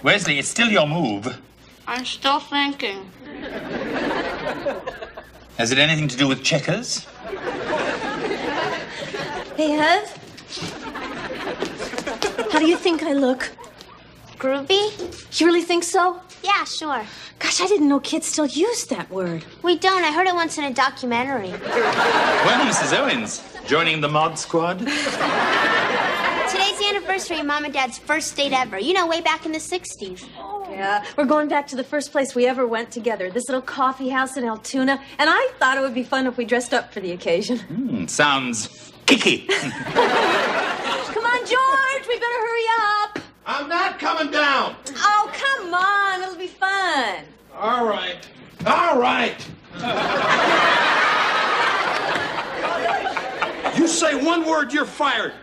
Wesley, it's still your move. I'm still thinking. Has it anything to do with checkers? Hey, Hev. How do you think I look? Groovy? You really think so? Yeah, sure. Gosh, I didn't know kids still used that word. We don't. I heard it once in a documentary. Well, Mrs. Owens, joining the mod squad? Today's the anniversary of Mom and Dad's first date ever. You know, way back in the 60s. Yeah, we're going back to the first place we ever went together, this little coffee house in Altoona, and I thought it would be fun if we dressed up for the occasion. Sounds kicky. Come on, George, we better hurry up. I'm not coming down. Oh, come on, it'll be fun. All right. All right. You say one word, you're fired.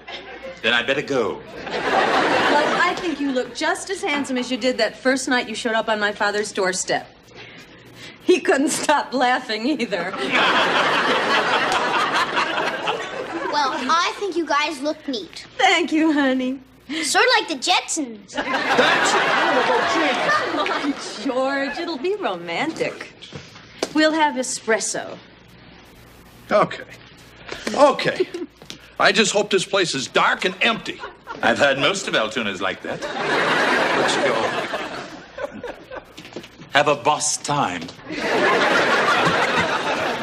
Then I better go. Well, I think you look just as handsome as you did that first night you showed up on my father's doorstep. He couldn't stop laughing either. Well, I think you guys look neat. Thank you, honey. Sort of like the Jetsons. That's it. Come on, George. It'll be romantic. We'll have espresso. Okay. Okay. I just hope this place is dark and empty. I've heard most of Altoona's like that. Let's go. Have a boss time.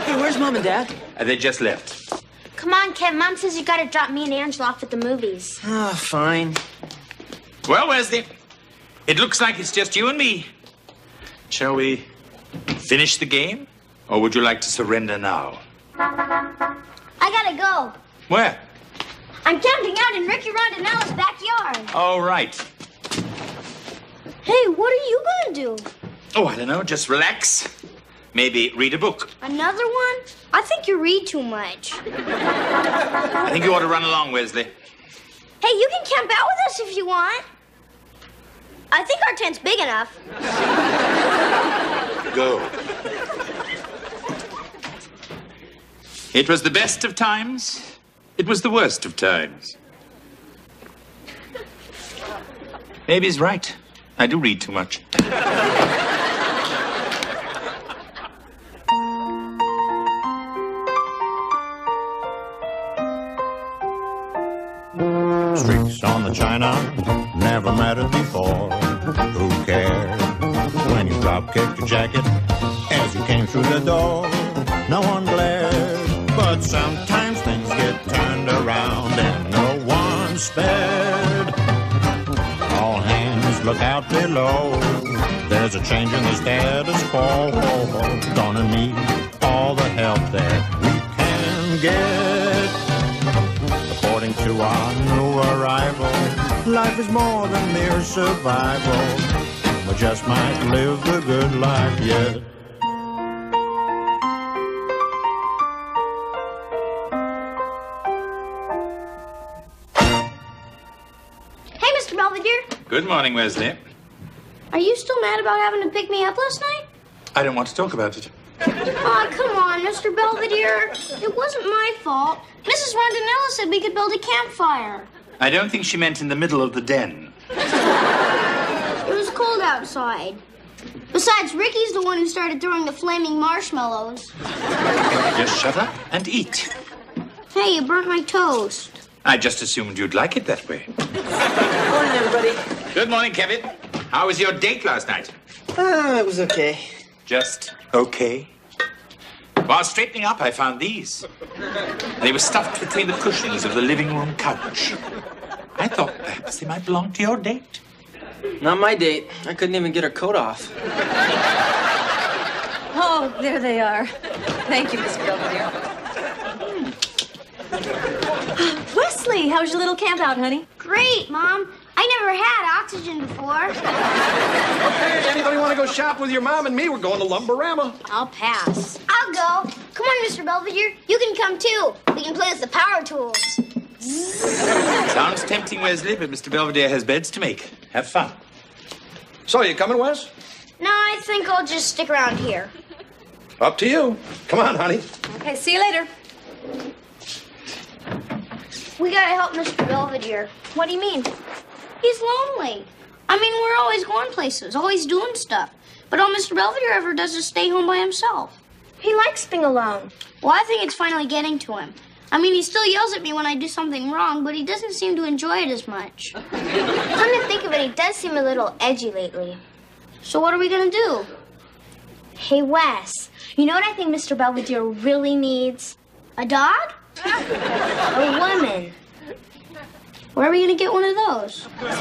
Hey, where's Mom and Dad? They just left. Come on, Kev. Mom says you gotta drop me and Angela off at the movies. Ah, fine. Well, Wesley, it looks like it's just you and me. Shall we finish the game? Or would you like to surrender now? I gotta go. Where? I'm camping out in Ricky Rondanella's backyard. All right. Hey, what are you gonna do? Oh, I don't know. Just relax. Maybe read a book. Another one? I think you read too much. I think you ought to run along, Wesley. Hey, you can camp out with us if you want. I think our tent's big enough. Go. It was the best of times. It was the worst of times. Maybe he's right. I do read too much. Streaks on the china, never mattered before. Who cared when you drop kicked your jacket as you came through the door? No one glared, but sometimes things get turned around and no one's spared. All hands look out below. There's a change in the status quo. Gonna need all the help that we can get. According to our new arrival, life is more than mere survival. We just might live the good life yet. Hey, Mr. Belvedere. Good morning, Wesley. Are you still mad about having to pick me up last night? I don't want to talk about it. Oh, come on, Mr. Belvedere. It wasn't my fault. Mrs. Rondinella said we could build a campfire. I don't think she meant in the middle of the den. It was cold outside. Besides, Ricky's the one who started throwing the flaming marshmallows. Just shut up and eat. Hey, you burnt my toast. I just assumed you'd like it that way. Morning, everybody. Good morning, Kevin. How was your date last night? It was okay. Just okay. While straightening up, I found these. They were stuffed between the cushions of the living room couch. I thought perhaps they might belong to your date. Not my date. I couldn't even get her coat off. Oh, there they are. Thank you, Mr. Belvedere. Wesley, how's your little camp out, honey? Great, Mom. I never had oxygen before. Hey, anybody want to go shop with your mom and me? We're going to Lumberama. I'll pass. I'll go. Come on, Mr. Belvedere. You can come, too. We can play with the power tools. Sounds tempting, Wesley, but Mr. Belvedere has beds to make. Have fun. So, you coming, Wes? No, I think I'll just stick around here. Up to you. Come on, honey. Okay, see you later. We gotta help Mr. Belvedere. What do you mean? He's lonely. I mean, we're always going places, always doing stuff. But all Mr. Belvedere ever does is stay home by himself. He likes being alone. Well, I think it's finally getting to him. I mean, he still yells at me when I do something wrong, but he doesn't seem to enjoy it as much. Come to think of it, he does seem a little edgy lately. So what are we gonna do? Hey, Wes, you know what I think Mr. Belvedere really needs? A dog? A woman. Where are we gonna get one of those? Dad,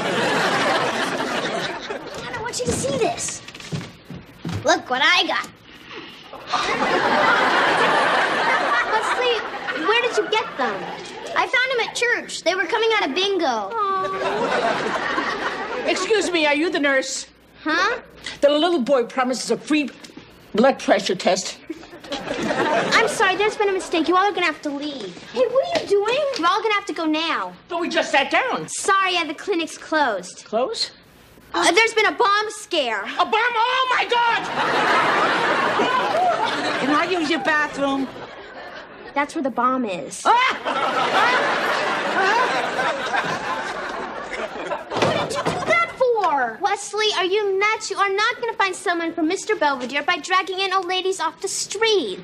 I want you to see this. Look what I got. Wesley, where did you get them? I found them at church. They were coming out of bingo. Excuse me, are you the nurse? Huh? The little boy promises a free blood pressure test. I'm sorry, there's been a mistake. You all are gonna have to leave. Hey, what are you doing? We're all gonna have to go now. But we just sat down. Sorry, the clinic's closed. Close? There's been a bomb scare. A bomb? Oh, my God! Can I use your bathroom? That's where the bomb is. What did you do that for? Wesley, are you nuts? You are not going to find someone for Mr. Belvedere by dragging in old ladies off the street.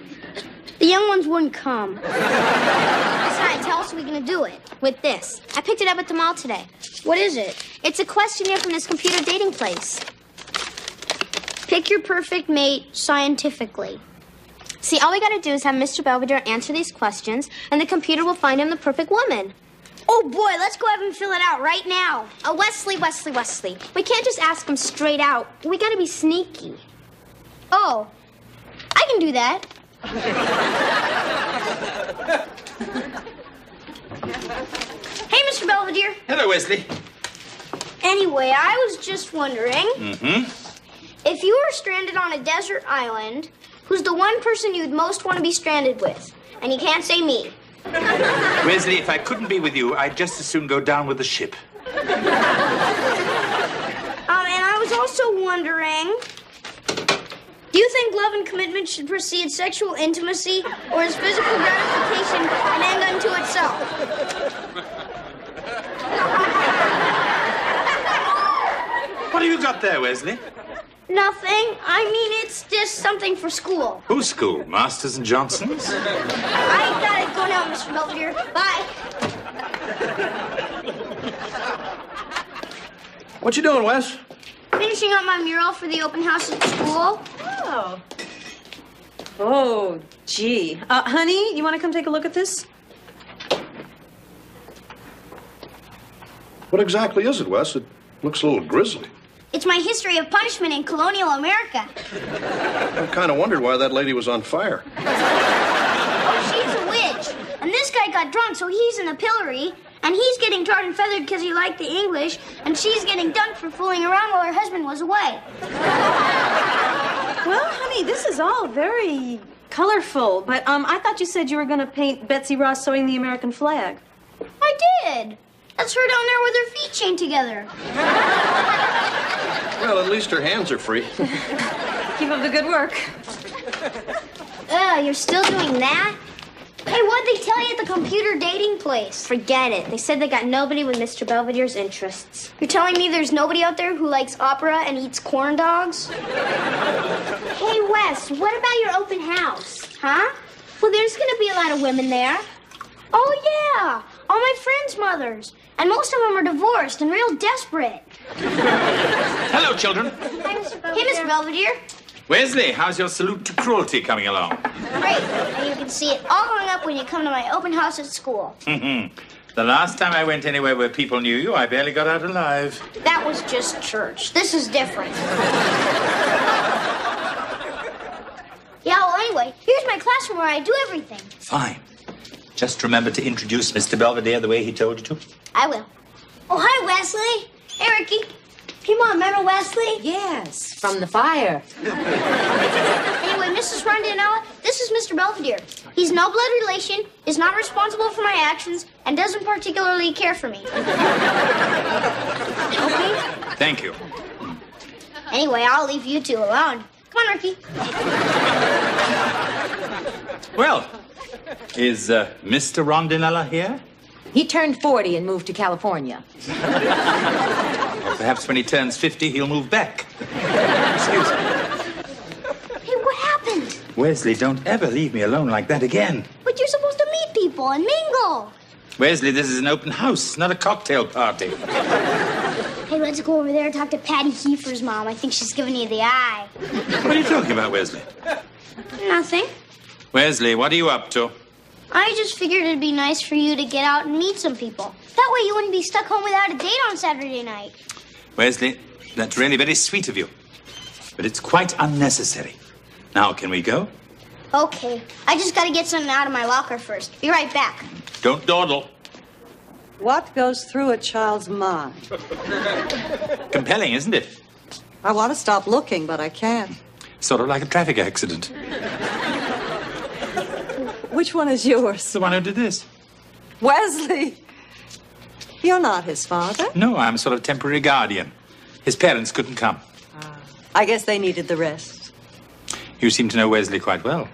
The young ones wouldn't come. Besides, how else are we going to do it? With this. I picked it up at the mall today. What is it? It's a questionnaire from this computer dating place. Pick your perfect mate scientifically. See, all we got to do is have Mr. Belvedere answer these questions, and the computer will find him the perfect woman. Oh, boy, let's go have him fill it out right now. Wesley. We can't just ask him straight out. We got to be sneaky. Oh, I can do that. Hey, Mr. Belvedere. Hello, Wesley. Anyway, I was just wondering, if you were stranded on a desert island, who's the one person you'd most want to be stranded with? And you can't say me. Wesley, if I couldn't be with you, I'd just as soon go down with the ship. And I was also wondering, do you think love and commitment should precede sexual intimacy, or is physical gratification an end unto itself? What have you got there, Wesley? Nothing. I mean, it's just something for school. Whose school? Masters and Johnson's? I gotta go now, Mr. Belvedere. Bye. What you doing, Wes? Finishing up my mural for the open house at school. Oh, gee. Honey, you want to come take a look at this? What exactly is it, Wes? It looks a little grisly. It's my history of punishment in colonial America. I kind of wondered why that lady was on fire. Oh, she's a witch. And this guy got drunk, so he's in the pillory. And he's getting tarred and feathered because he liked the English. And she's getting dunked for fooling around while her husband was away. Well, honey, this is all very colorful. But I thought you said you were going to paint Betsy Ross sewing the American flag. I did. That's her down there with her feet chained together. Well, at least her hands are free. Keep up the good work. You're still doing that? Hey, what'd they tell you at the computer dating place? Forget it. They said they got nobody with Mr. Belvedere's interests. You're telling me there's nobody out there who likes opera and eats corn dogs? Hey, Wes, what about your open house? Huh? Well, there's going to be a lot of women there. Oh, yeah. All my friends' mothers. And most of them are divorced and real desperate. Hello, children. Hi, Mr. Belvedere. Hey, Miss Belvedere. Wesley, how's your salute to cruelty coming along? Great. And you can see it all hung up when you come to my open house at school. The last time I went anywhere where people knew you, I barely got out alive. That was just church. This is different. Yeah, well, anyway, here's my classroom where I do everything. Fine. Just remember to introduce Mr. Belvedere the way he told you to. I will. Oh, hi, Wesley. Hey, Ricky. Come on, remember Wesley? Yes, from the fire. Anyway, Mrs. Rondinella, this is Mr. Belvedere. He's no blood relation, is not responsible for my actions, and doesn't particularly care for me. Okay? Thank you. Anyway, I'll leave you two alone. Come on, Ricky. Well, is Mr. Rondinella here? He turned 40 and moved to California. Or perhaps when he turns 50, he'll move back. Excuse me. Hey, what happened? Wesley, don't ever leave me alone like that again. But you're supposed to meet people and mingle. Wesley, this is an open house, not a cocktail party. Hey, let's go over there and talk to Patty Kiefer's mom. I think she's giving you the eye. What are you talking about, Wesley? Nothing. Wesley, what are you up to? I just figured it'd be nice for you to get out and meet some people. That way you wouldn't be stuck home without a date on Saturday night. Wesley, that's really very sweet of you. But it's quite unnecessary. Now, can we go? Okay. I just gotta get something out of my locker first. Be right back. Don't dawdle. What goes through a child's mind? Compelling, isn't it? I want to stop looking, but I can't. Sort of like a traffic accident. Which one is yours? It's the one who did this. Wesley! You're not his father. No, I'm sort of temporary guardian. His parents couldn't come. I guess they needed the rest. You seem to know Wesley quite well.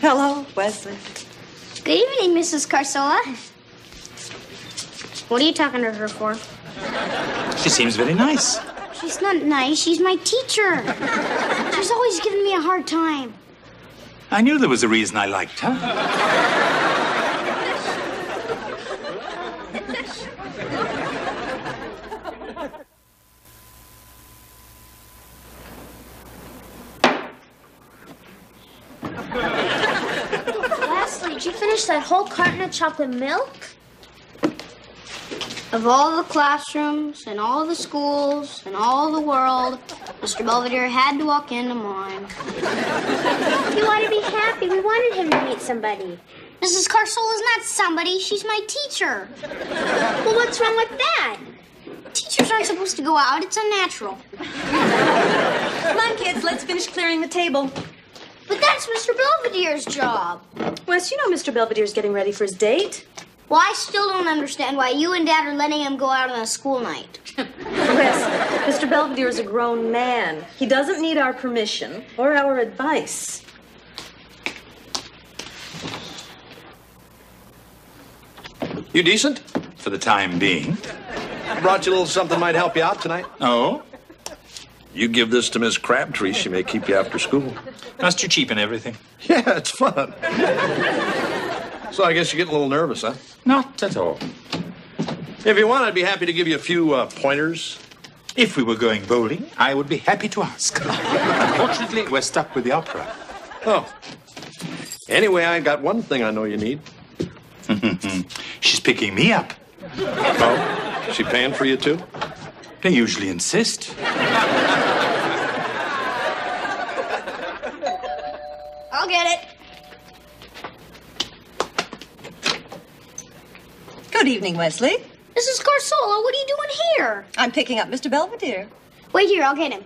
Hello, Wesley. Good evening, Mrs. Carsola. What are you talking to her for? She seems very nice. She's not nice. She's my teacher. She's always giving me a hard time. I knew there was a reason I liked her. Lastly, did you finish that whole carton of chocolate milk? Of all the classrooms and all the schools and all the world, Mr. Belvedere had to walk into mine. You want to be happy. We wanted him to meet somebody. Mrs. Carsola's not somebody. She's my teacher. Well, what's wrong with that? Teachers aren't supposed to go out. It's unnatural. Come on, kids, let's finish clearing the table. But that's Mr. Belvedere's job. Wes, you know Mr. Belvedere's getting ready for his date. Well, I still don't understand why you and Dad are letting him go out on a school night. Wes, Mr. Belvedere is a grown man. He doesn't need our permission or our advice. You decent? For the time being. I brought you a little something might help you out tonight. Oh? You give this to Miss Crabtree, she may keep you after school. Must you cheapen everything? Yeah, it's fun. So I guess you're getting a little nervous, huh? Not at all. If you want, I'd be happy to give you a few pointers. If we were going bowling, I would be happy to ask. Unfortunately, we're stuck with the opera. Oh. Anyway, I got one thing I know you need. She's picking me up. Oh? She paying for you, too? They usually insist. I'll get it. Good evening, Wesley. Mrs. Carsola, what are you doing here? I'm picking up Mr. Belvedere. Wait here, I'll get him.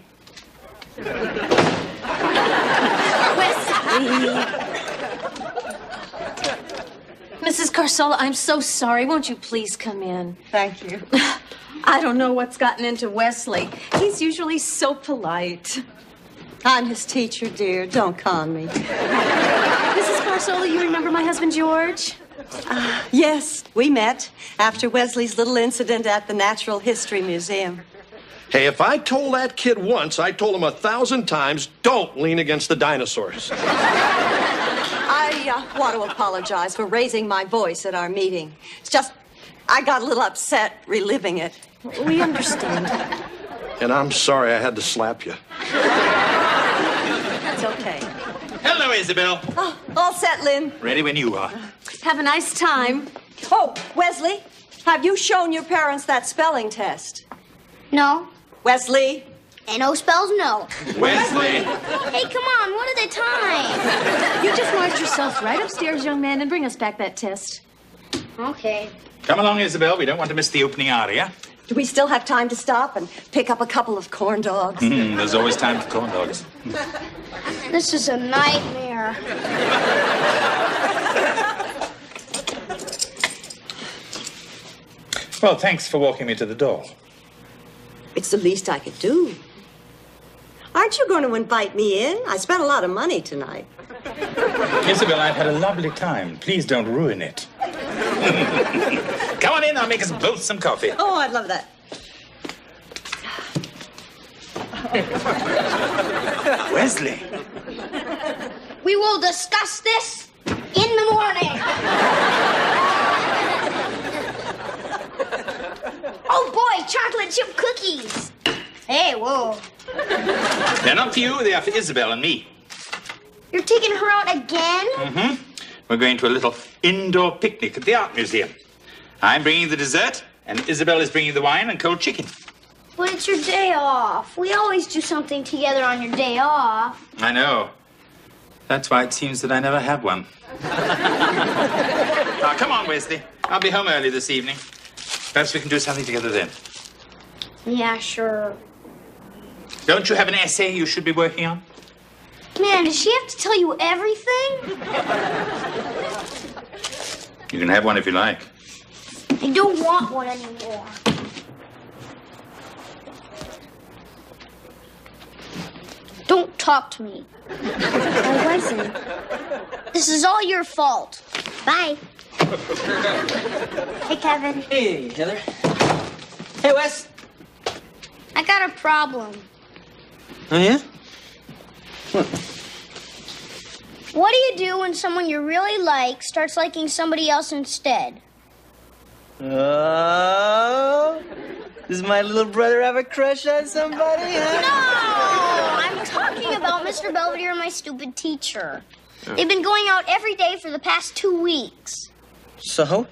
Mrs. Carsola, I'm so sorry. Won't you please come in? Thank you. I don't know what's gotten into Wesley. He's usually so polite. I'm his teacher, dear. Don't con me. Mrs. Carsola, you remember my husband, George? Yes, we met after Wesley's little incident at the Natural History Museum. Hey, if I told that kid once, I told him 1,000 times, don't lean against the dinosaurs. I want to apologize for raising my voice at our meeting. It's just, I got a little upset reliving it. We understand. And I'm sorry I had to slap you. It's okay. Hello, Isabel. Oh, all set, Lynn. Ready when you are. Have a nice time. Oh, Wesley, have you shown your parents that spelling test? No. Wesley? N-O spells no. Wesley! Hey, come on, one at a time. You just march yourself right upstairs, young man, and bring us back that test. Okay. Come along, Isabel. We don't want to miss the opening aria. Do we still have time to stop and pick up a couple of corn dogs? There's always time for corn dogs. This is a nightmare. Well, thanks for walking me to the door. It's the least I could do. Aren't you going to invite me in? I spent a lot of money tonight. Isabel, I've had a lovely time. Please don't ruin it. Come on in, I'll make us both some coffee. Oh, I'd love that. Wesley. We will discuss this in the morning. Oh boy, chocolate chip cookies. Hey, whoa. They're not for you, they are for Isabel and me. You're taking her out again? Mm-hmm. We're going to a little indoor picnic at the Art Museum. I'm bringing the dessert, and Isabel is bringing the wine and cold chicken. But it's your day off. We always do something together on your day off. I know. That's why it seems that I never have one. Now, come on, Wesley. I'll be home early this evening. Perhaps we can do something together then. Yeah, sure. Don't you have an essay you should be working on? Man, does she have to tell you everything? You can have one if you like. I don't want one anymore. Don't talk to me. I wasn't. This is all your fault. Bye. Hey, Kevin. Hey, Heather. Hey, Wes. I got a problem. Oh, yeah? What? What do you do when someone you really like starts liking somebody else instead? Oh, does my little brother have a crush on somebody? Huh? No! I'm talking about Mr. Belvedere and my stupid teacher. They've been going out every day for the past 2 weeks. So?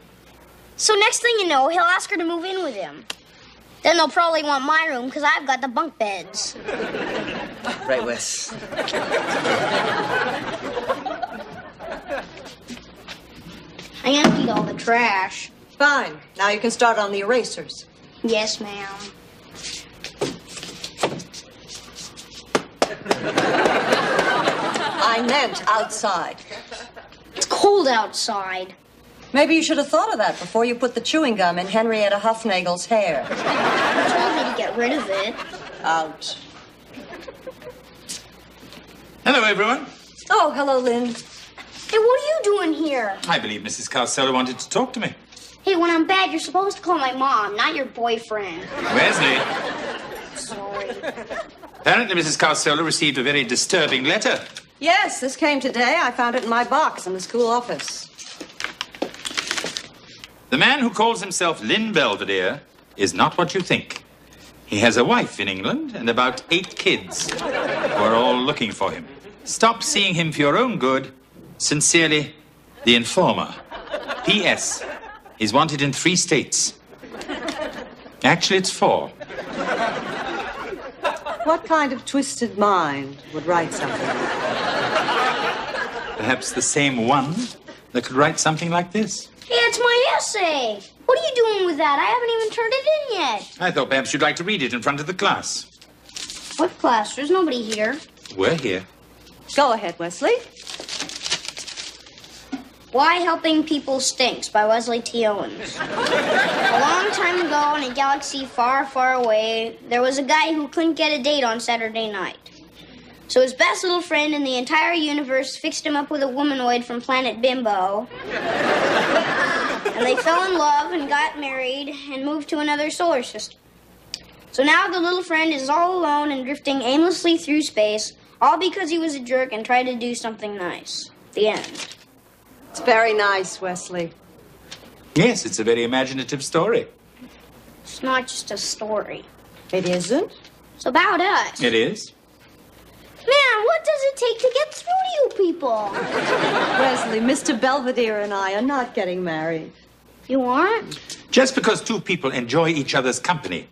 So next thing you know, he'll ask her to move in with him. Then they'll probably want my room because I've got the bunk beds. Right, Wes. I emptied all the trash. Fine. Now you can start on the erasers. Yes, ma'am. I meant outside. It's cold outside. Maybe you should have thought of that before you put the chewing gum in Henrietta Huffnagel's hair. You told me to get rid of it. Out. Hello, everyone. Oh, hello, Lynn. Hey, what are you doing here? I believe Mrs. Carcella wanted to talk to me. Hey, when I'm bad, you're supposed to call my mom, not your boyfriend. Wesley. Sorry. Apparently, Mrs. Carcella received a very disturbing letter. Yes, this came today. I found it in my box in the school office. The man who calls himself Lynn Belvedere is not what you think. He has a wife in England and about 8 kids who are all looking for him. Stop seeing him for your own good. Sincerely, the Informer. P.S. He's wanted in 3 states. Actually, it's 4. What kind of twisted mind would write something like that? Perhaps the same one that could write something like this. Hey, it's my essay. What are you doing with that? I haven't even turned it in yet. I thought perhaps you'd like to read it in front of the class. What class? There's nobody here. We're here. Go ahead, Wesley. Why Helping People Stinks by Wesley T. Owens. A long time ago in a galaxy far, far away, there was a guy who couldn't get a date on Saturday night. So his best little friend in the entire universe fixed him up with a womanoid from planet Bimbo. And they fell in love and got married and moved to another solar system. So now the little friend is all alone and drifting aimlessly through space, all because he was a jerk and tried to do something nice. The end. It's very nice, Wesley. Yes, it's a very imaginative story. It's not just a story. It isn't? It's about us. It is. Man, what does it take to get through to you people? Wesley, Mr. Belvedere and I are not getting married. You aren't? Just because 2 people enjoy each other's company,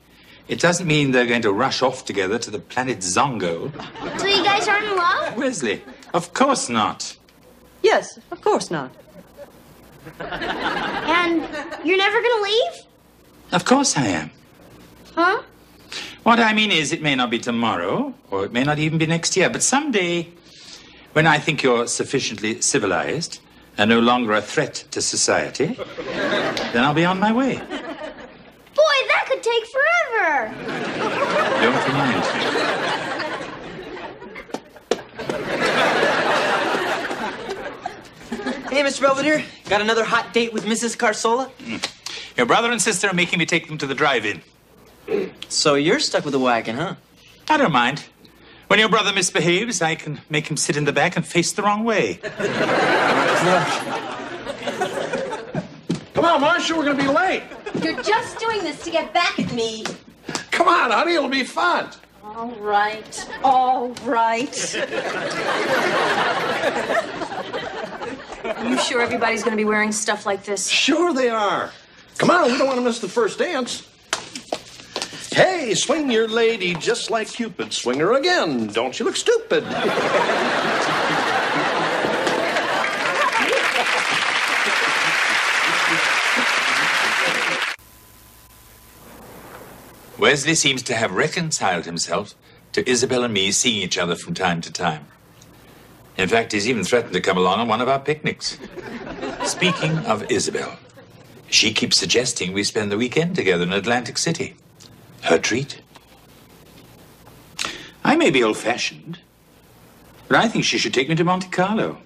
it doesn't mean they're going to rush off together to the planet Zongo. So you guys aren't in love? Wesley, of course not. Yes, of course not. And you're never gonna leave? Of course I am. Huh? What I mean is, it may not be tomorrow, or it may not even be next year, but someday, when I think you're sufficiently civilized and no longer a threat to society, then I'll be on my way. Boy, that could take forever. Don't remind me. Hey, Mr. Belvedere, got another hot date with Mrs. Carsola? Your brother and sister are making me take them to the drive-in. So you're stuck with the wagon, huh? I don't mind. When your brother misbehaves, I can make him sit in the back and face the wrong way. Come on, Marcia, we're going to be late. You're just doing this to get back at me. Come on, honey, it'll be fun. All right. All right. Are you sure everybody's going to be wearing stuff like this? Sure they are. Come on, we don't want to miss the first dance. Hey, swing your lady just like Cupid. Swing her again. Don't you look stupid. Wesley seems to have reconciled himself to Isabel and me seeing each other from time to time. In fact, he's even threatened to come along on one of our picnics. Speaking of Isabel, she keeps suggesting we spend the weekend together in Atlantic City. Her treat. I may be old-fashioned, but I think she should take me to Monte Carlo.